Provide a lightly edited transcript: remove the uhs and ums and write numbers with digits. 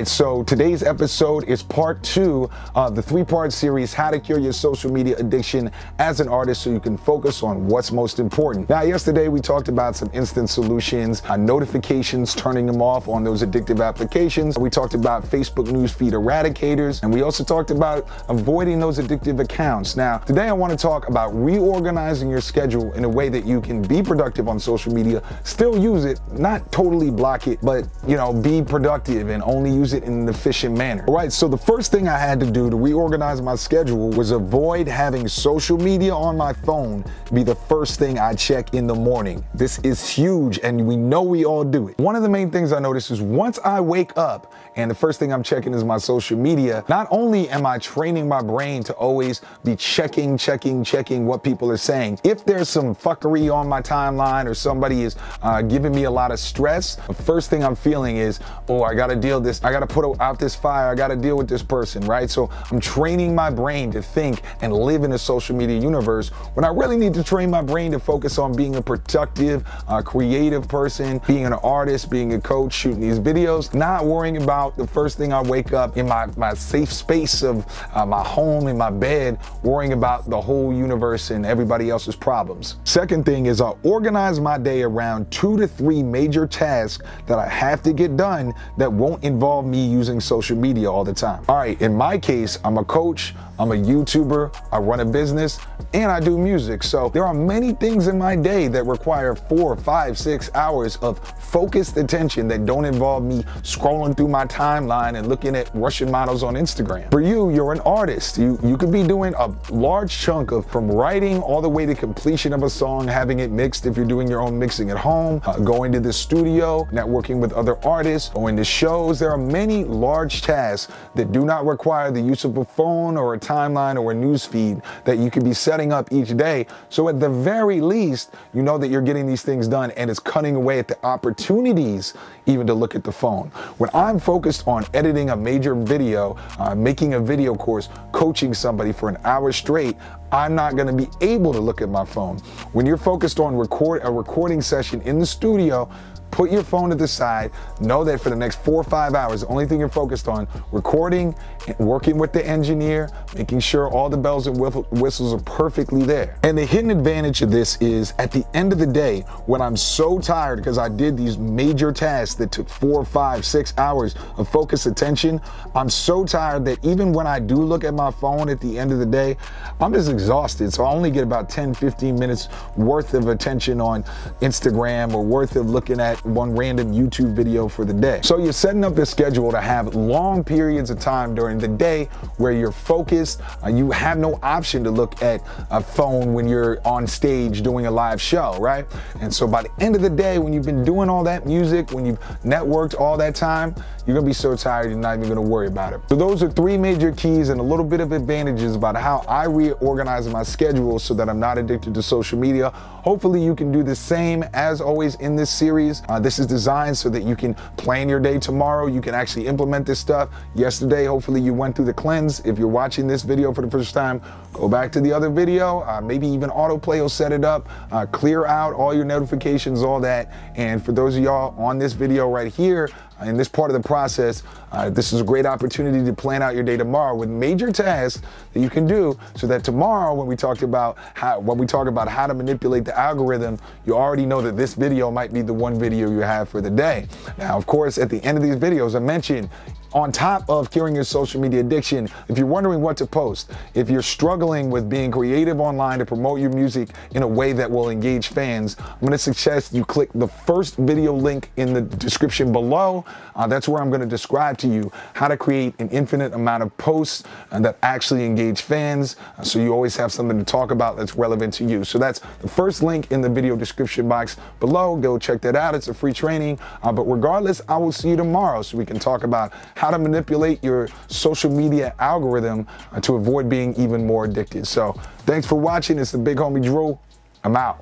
right, so today's episode is part 2 of the 3-part series, How to Cure Your Social Media Addiction as an Artist so you can focus on what's most important. Now, yesterday we talked about some instant solutions, notifications, turning them off on those addictive applications. We talked about Facebook newsfeed eradicators, and we also talked about avoiding those addictive accounts. Now, today I want to talk about reorganizing your schedule in a way that you can be productive on social media, still use it, not totally block it, but, be productive and only use it in an efficient manner. All right, so the first thing I had to do to reorganize my schedule was avoid having social media on my phone be the first thing I check in the morning. This is huge, and we know we all do it. One of the main things I notice is once I wake up and the first thing I'm checking is my social media, not only am I training my brain to always be checking what people are saying. If there's some fuckery on my timeline or somebody is giving me a lot of stress, the first thing I'm feeling is, oh, I gotta deal this, I gotta put out this fire, I gotta deal with this person, right? So I'm training my brain to think and live in a social media universe when I really need to train my brain to focus on being a productive, creative person, being an artist, being a coach, shooting these videos, not worrying about the first thing I wake up in my safe space of my home, in my bed, worrying about the whole universe and everybody else's problems. Second thing is I organize my day around 2 to 3 major tasks that I have to get done that won't involve me using social media all the time. All right, in my case, I'm a coach, I'm a YouTuber, I run a business, and I do music. So there are many things in my day that require 4, 5, 6 hours of focused attention that don't involve me scrolling through my timeline and looking at Russian models on Instagram. For you, you're an artist. You could be doing a large chunk of from writing all the way to completion of a song, having it mixed if you're doing your own mixing at home, going to the studio, networking with other artists, going to shows. There are many large tasks that do not require the use of a phone or a timeline or a news feed that you could be setting up each day. So at the very least, you know that you're getting these things done and it's cutting away at the opportunities even to look at the phone. When I'm focused on editing a major video, making a video course, coaching somebody for an hour straight, I'm not going to be able to look at my phone. When you're focused on a recording session in the studio, put your phone to the side. Know that for the next 4 or 5 hours, the only thing you're focused on, recording, working with the engineer, making sure all the bells and whistles are perfectly there. And the hidden advantage of this is at the end of the day, when I'm so tired because I did these major tasks that took 4, 5, 6 hours of focused attention, I'm so tired that even when I do look at my phone at the end of the day, I'm just exhausted. So I only get about 10, 15 minutes worth of attention on Instagram or worth of looking at one random YouTube video for the day. So you're setting up a schedule to have long periods of time during the day where you're focused. You have no option to look at a phone when you're on stage doing a live show, right? And so by the end of the day, when you've been doing all that music, when you've networked all that time, you're gonna be so tired you're not even gonna worry about it. So those are 3 major keys and a little bit of advantages about how I reorganize my schedule so that I'm not addicted to social media. Hopefully you can do the same. As always in this series, this is designed so that you can plan your day tomorrow. You can actually implement this stuff. Yesterday, hopefully you went through the cleanse. If you're watching this video for the first time, go back to the other video. Maybe even autoplay will set it up. Clear out all your notifications, all that. And for those of y'all on this video right here, in this part of the process, this is a great opportunity to plan out your day tomorrow with major tasks that you can do so that tomorrow when we talk about how to manipulate the algorithm, you already know that this video might be the one video you have for the day. Now, of course, at the end of these videos, I mentioned on top of curing your social media addiction, if you're wondering what to post, if you're struggling with being creative online to promote your music in a way that will engage fans, I'm going to suggest you click the first video link in the description below. That's where I'm going to describe to you how to create an infinite amount of posts that actually engage fans, so you always have something to talk about that's relevant to you. So that's the first link in the video description box below. Go check that out. It's a free training. But regardless, I will see you tomorrow so we can talk about how to manipulate your social media algorithm to avoid being even more addicted. So thanks for watching. It's the big homie Drew. I'm out.